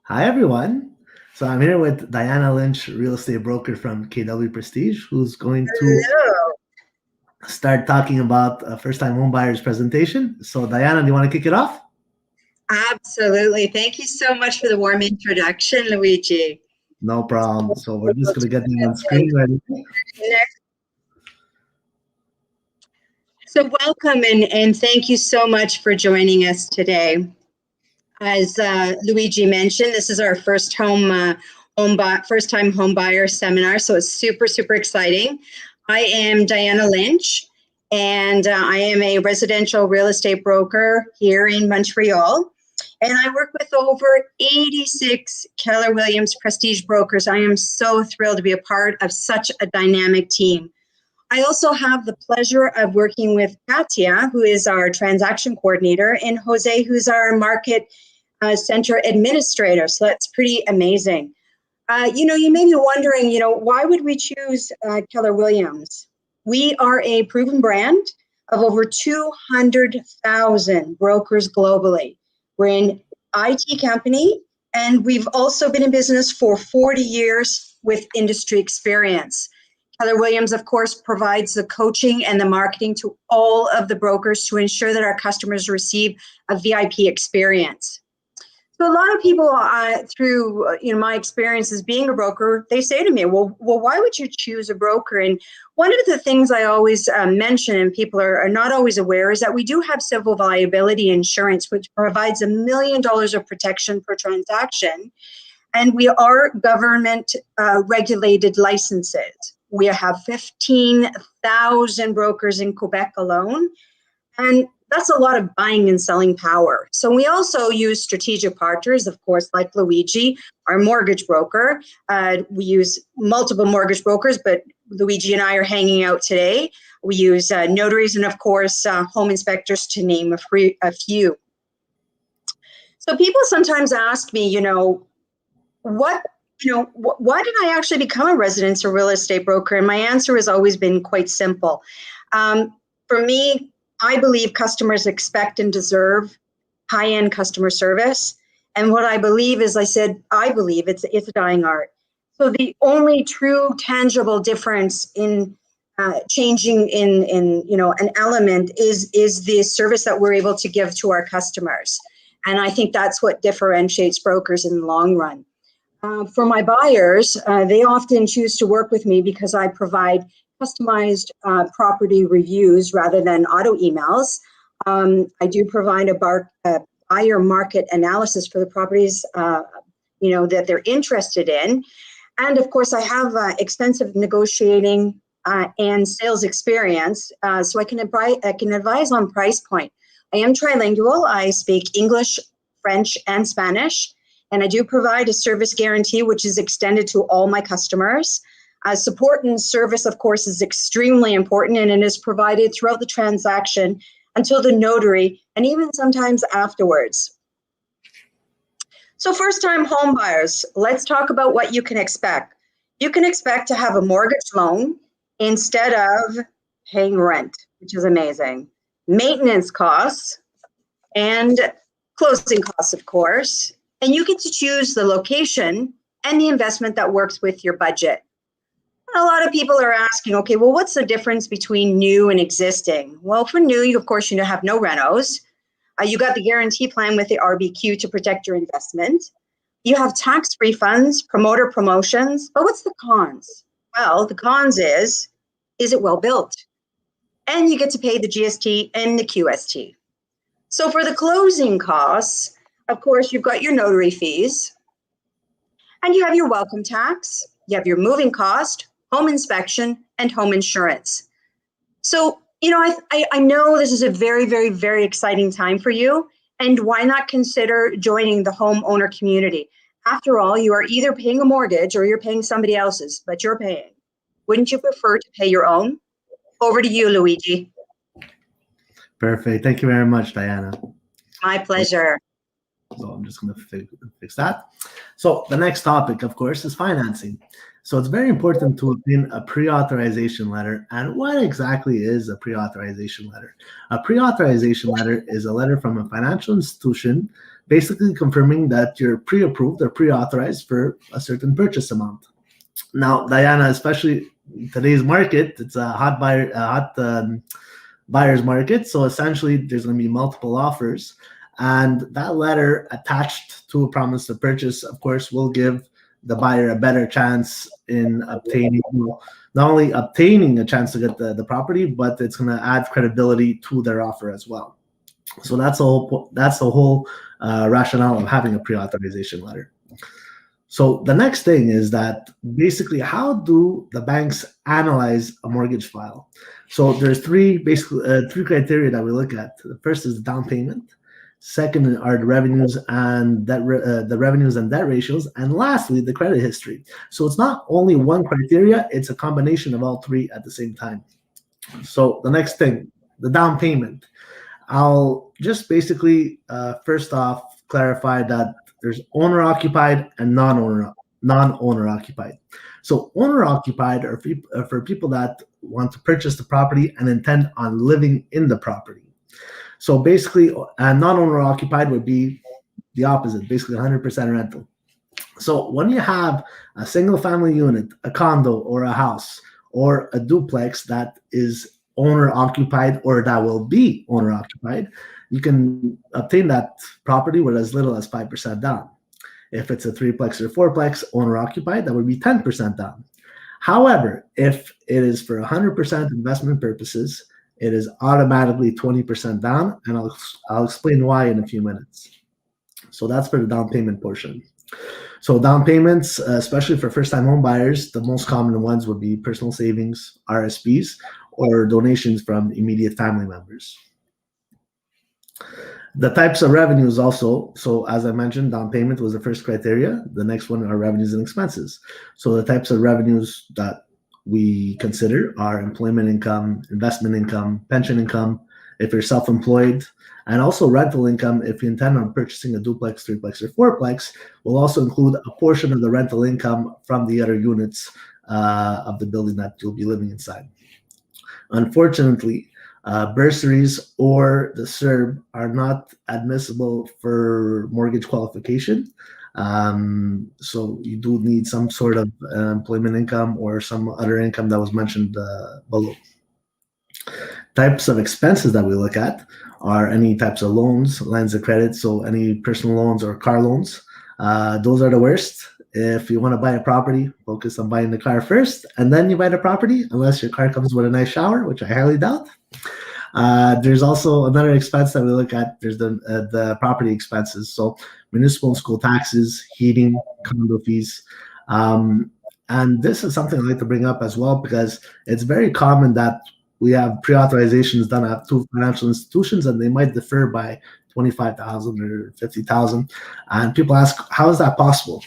Hi, everyone. So I'm here with Diana Lynch, real estate broker from KW Prestige, who's going to Hello. start talking about a first-time home buyers presentation. So Diana, do you want to kick it off? Absolutely. Thank you so much for the warm introduction, Luigi. No problem. So we're just Able going to to get them on say screen ready. next. So welcome and thank you so much for joining us today. As Luigi mentioned, this is our first time home buyer seminar, so it's super exciting. I am Diana Lynch, and I am a residential real estate broker here in Montreal. And I work with over 86 Keller Williams Prestige brokers. I am so thrilled to be a part of such a dynamic team. I also have the pleasure of working with Katia, who is our transaction coordinator, and Jose, who's our market center administrator. So that's pretty amazing. You may be wondering, why would we choose Keller Williams? We are a proven brand of over 200,000 brokers globally. We're an IT company, and we've also been in business for 40 years with industry experience. Keller Williams, of course, provides the coaching and the marketing to all of the brokers to ensure that our customers receive a VIP experience. So a lot of people, through my experiences being a broker, they say to me, well, why would you choose a broker? And one of the things I always mention, and people are not always aware, is that we do have civil liability insurance, which provides $1 million of protection per transaction. And we are government regulated licenses. We have 15,000 brokers in Quebec alone. And that's a lot of buying and selling power. So we also use strategic partners, of course, like Luigi, our mortgage broker. We use multiple mortgage brokers, but Luigi and I are hanging out today. We use notaries and, of course, home inspectors, to name a few. So people sometimes ask me, why did I actually become a residential real estate broker? And my answer has always been quite simple. For me, I believe customers expect and deserve high-end customer service. And what I believe is, I believe it's a dying art. So the only true tangible difference in changing in an element is the service that we're able to give to our customers. And I think that's what differentiates brokers in the long run. For my buyers, they often choose to work with me because I provide customized property reviews rather than auto emails. I do provide a buyer market analysis for the properties that they're interested in. And of course, I have extensive negotiating and sales experience, so I can advise on price point. I am trilingual. I speak English, French, and Spanish. And I do provide a service guarantee, which is extended to all my customers. Support and service, of course, is extremely important, and it is provided throughout the transaction until the notary, and even sometimes afterwards. So first-time home buyers, let's talk about what you can expect. You can expect to have a mortgage loan instead of paying rent, which is amazing. Maintenance costs and closing costs, of course. And you get to choose the location and the investment that works with your budget. A lot of people are asking, okay, well, what's the difference between new and existing? Well, for new, you, of course, have no renos. You got the guarantee plan with the RBQ to protect your investment. You have tax refunds, promoter promotions. But what's the cons? Well, the cons is it well built? And you get to pay the GST and the QST. So for the closing costs, of course, you've got your notary fees, and you have your welcome tax, you have your moving cost, home inspection, and home insurance. So, I know this is a very, very, very exciting time for you, and why not consider joining the homeowner community? After all, you are either paying a mortgage or you're paying somebody else's, but you're paying. Wouldn't you prefer to pay your own? Over to you, Luigi. Perfect. Thank you very much, Diana. My pleasure. So I'm just going to fix that. So the next topic, of course, is financing. So it's very important to obtain a pre-authorization letter. And what exactly is a pre-authorization letter? A pre-authorization letter is a letter from a financial institution basically confirming that you're pre-approved or pre-authorized for a certain purchase amount. Now, Diana, especially in today's market, it's a hot buyer's market. So essentially, there's going to be multiple offers, and that letter attached to a promise to purchase, of course, will give the buyer a better chance in obtaining, not only obtaining a chance to get the property, but it's going to add credibility to their offer as well. So that's the whole rationale of having a pre-authorization letter. So the next thing is that basically, how do the banks analyze a mortgage file? So there's three criteria that we look at. The first is the down payment. Second are the revenues and debt ratios, and lastly, the credit history. So it's not only one criteria; it's a combination of all three at the same time. So the next thing, the down payment. I'll just basically first off clarify that there's owner occupied and non-owner occupied. So owner occupied are for people that want to purchase the property and intend on living in the property. So basically, non-owner occupied would be the opposite, basically 100% rental. So when you have a single family unit, a condo or a house or a duplex that is owner occupied or that will be owner occupied, you can obtain that property with as little as 5% down. If it's a threeplex or fourplex owner occupied, that would be 10% down. However, if it is for 100% investment purposes, it is automatically 20% down, and I'll explain why in a few minutes. So that's for the down payment portion. So down payments, especially for first-time home buyers, the most common ones would be personal savings, RSPs, or donations from immediate family members. The types of revenues also, so as I mentioned, down payment was the first criteria. The next one are revenues and expenses. So the types of revenues that we consider are employment income, investment income, pension income, if you're self-employed, and also rental income if you intend on purchasing a duplex, threeplex, or fourplex, will also include a portion of the rental income from the other units of the building that you'll be living inside. Unfortunately, bursaries or the CERB are not admissible for mortgage qualification. So you do need some sort of employment income or some other income that was mentioned below. Types of expenses that we look at are any types of loans, lines of credit, so any personal loans or car loans. Those are the worst. If you want to buy a property, focus on buying the car first, and then you buy the property, unless your car comes with a nice shower, which I highly doubt. There's also another expense that we look at. There's the property expenses. So municipal and school taxes, heating, condo fees. And this is something I'd like to bring up as well, because it's very common that we have pre-authorizations done at two financial institutions, and they might differ by $25,000 or $50,000. And people ask, how is that possible?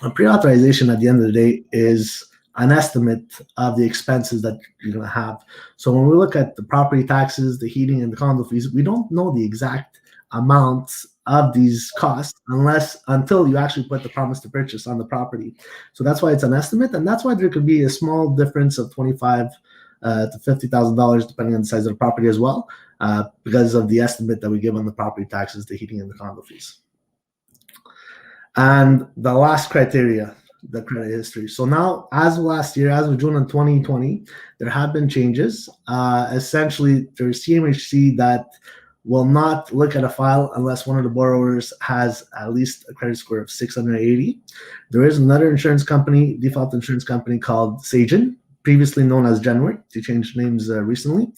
A pre-authorization at the end of the day is an estimate of the expenses that you're going to have. So when we look at the property taxes, the heating, and the condo fees, we don't know the exact amounts of these costs until you actually put the promise to purchase on the property. So that's why it's an estimate, and that's why there could be a small difference of $25,000 to $50,000 depending on the size of the property as well, because of the estimate that we give on the property taxes, the heating, and the condo fees. And the last criteria, the credit history. So now, as of last year, as of June of 2020, there have been changes. Essentially, there's CMHC that will not look at a file unless one of the borrowers has at least a credit score of 680. There is another insurance company, default insurance company called Sagen, previously known as Genworth. They changed names recently.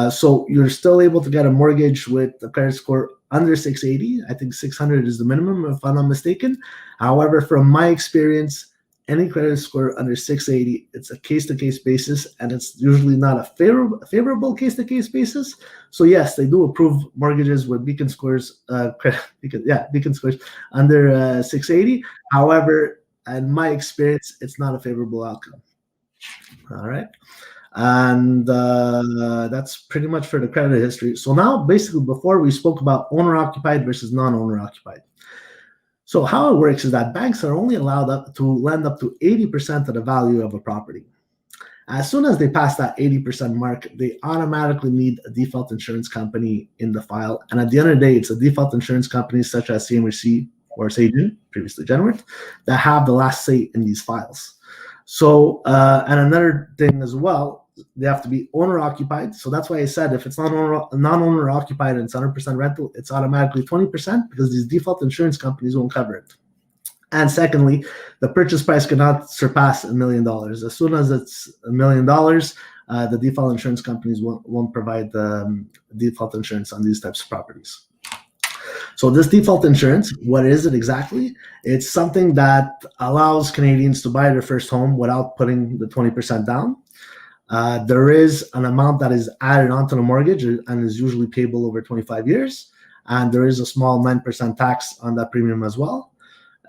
So you're still able to get a mortgage with a credit score under 680. I think 600 is the minimum, if I'm not mistaken. However, from my experience, any credit score under 680, it's a case-to-case basis, and it's usually not a favorable case-to-case basis. So yes, they do approve mortgages with beacon scores, beacon scores under 680. However, in my experience, it's not a favorable outcome. All right. And that's pretty much for the credit history. So now, basically, before we spoke about owner-occupied versus non-owner-occupied. So how it works is that banks are only allowed to lend up to 80% of the value of a property. As soon as they pass that 80% mark, they automatically need a default insurance company in the file. And at the end of the day, it's a default insurance company such as CMHC or Sagen, previously Genworth, that have the last say in these files. So, and another thing as well, they have to be owner occupied. So that's why I said if it's non-owner occupied and it's 100% rental, it's automatically 20% because these default insurance companies won't cover it. And secondly, the purchase price cannot surpass $1 million. As soon as it's $1 million, the default insurance companies won't provide default insurance on these types of properties. So this default insurance, what is it exactly? It's something that allows Canadians to buy their first home without putting the 20% down. There is an amount that is added onto the mortgage and is usually payable over 25 years. And there is a small 9% tax on that premium as well.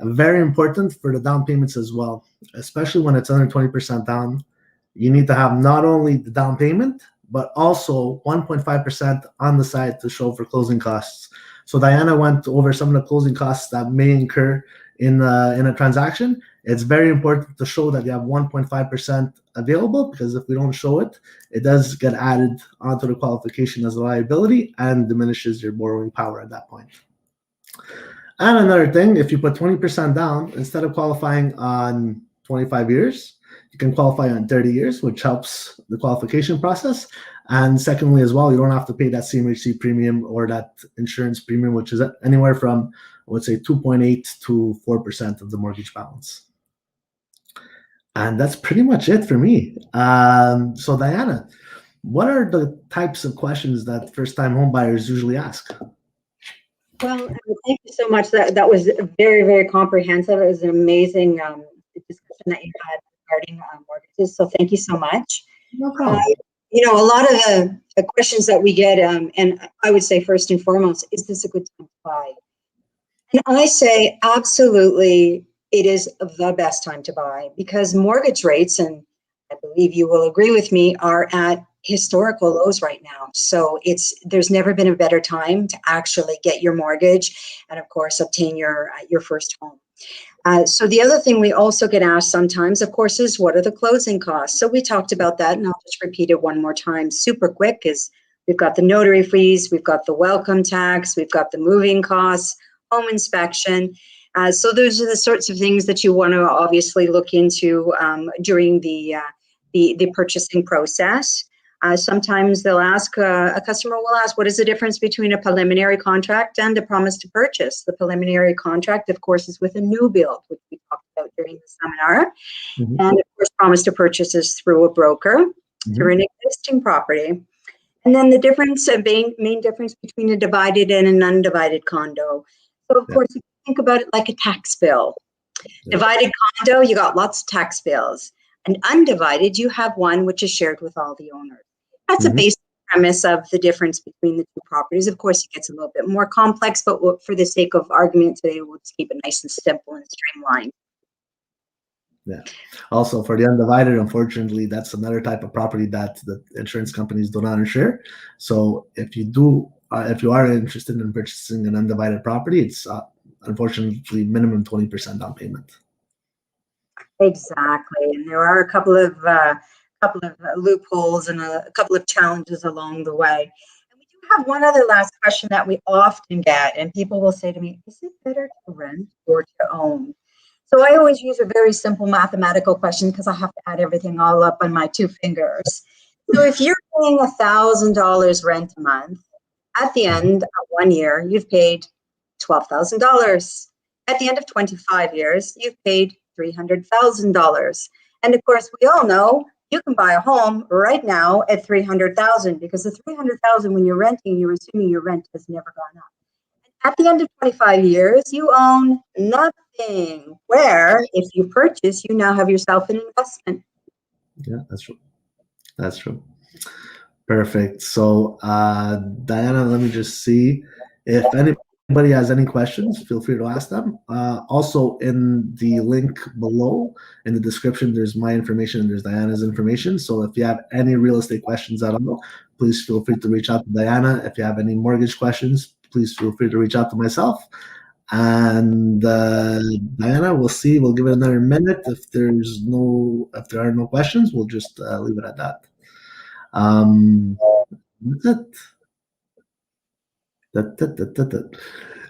Very important for the down payments as well, especially when it's under 20% down. You need to have not only the down payment, but also 1.5% on the side to show for closing costs. So Diana went over some of the closing costs that may incur in a transaction. It's very important to show that you have 1.5% available, because if we don't show it, it does get added onto the qualification as a liability and diminishes your borrowing power at that point. And another thing, if you put 20% down, instead of qualifying on 25 years, you can qualify on 30 years, which helps the qualification process. And secondly, as well, you don't have to pay that CMHC premium or that insurance premium, which is anywhere from, I would say, 2.8 to 4% of the mortgage balance. And that's pretty much it for me. So Diana, what are the types of questions that first-time home buyers usually ask? Well, thank you so much. That was very, very comprehensive. It was an amazing discussion that you had regarding mortgages. So thank you so much. No problem. A lot of the questions that we get, and I would say first and foremost, is this a good time to buy? And I say absolutely, it is the best time to buy, because mortgage rates, and I believe you will agree with me, are at historical lows right now. So there's never been a better time to actually get your mortgage and, of course, obtain your first home. So the other thing we also get asked sometimes, of course, is what are the closing costs? So we talked about that, and I'll just repeat it one more time super quick. Is we've got the notary fees, we've got the welcome tax, we've got the moving costs, home inspection. So those are the sorts of things that you want to obviously look into during the purchasing process. Sometimes they'll ask, a customer will ask, what is the difference between a preliminary contract and a promise to purchase? The preliminary contract, of course, is with a new build, which we talked about during the seminar. Mm-hmm. And of course, promise to purchase is through a broker, mm-hmm. through an existing property. And then the difference, main difference between a divided and an undivided condo. So of course, if you think about it like a tax bill. Yeah. Divided condo, you got lots of tax bills. And undivided, you have one which is shared with all the owners. That's mm-hmm. a basic premise of the difference between the two properties. Of course, it gets a little bit more complex, but for the sake of argument today, we'll just keep it nice and simple and streamlined. Yeah. Also, for the undivided, unfortunately, that's another type of property that the insurance companies do not insure. So if you are interested in purchasing an undivided property, it's unfortunately minimum 20% down payment. Exactly, and there are a couple of loopholes and a couple of challenges along the way. And we do have one other last question that we often get, and people will say to me, is it better to rent or to own? So I always use a very simple mathematical question because I have to add everything all up on my two fingers. So if you're paying $1,000 rent a month, at the end of 1 year, you've paid $12,000. At the end of 25 years, you've paid $300,000. And of course, we all know you can buy a home right now at $300,000, because the $300,000 when you're renting, you're assuming your rent has never gone up. At the end of 25 years, you own nothing. Where if you purchase, you now have yourself an investment. Yeah, that's true. That's true. Perfect. So, Diana, let me just see if anybody has any questions. Feel free to ask them. Also, in the link below in the description, there's my information and there's Diana's information. So if you have any real estate questions at all, please feel free to reach out to Diana. If you have any mortgage questions, please feel free to reach out to myself. And Diana, we'll see. We'll give it another minute. If there are no questions, we'll just leave it at that. That's it.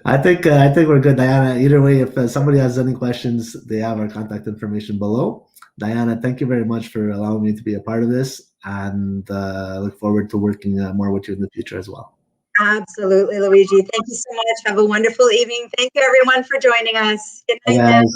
I think we're good, Diana. Either way, if somebody has any questions, they have our contact information below. Diana, thank you very much for allowing me to be a part of this, and look forward to working more with you in the future as well. Absolutely, Luigi. Thank you so much. Have a wonderful evening. Thank you, everyone, for joining us. Good night, Bye, now. guys.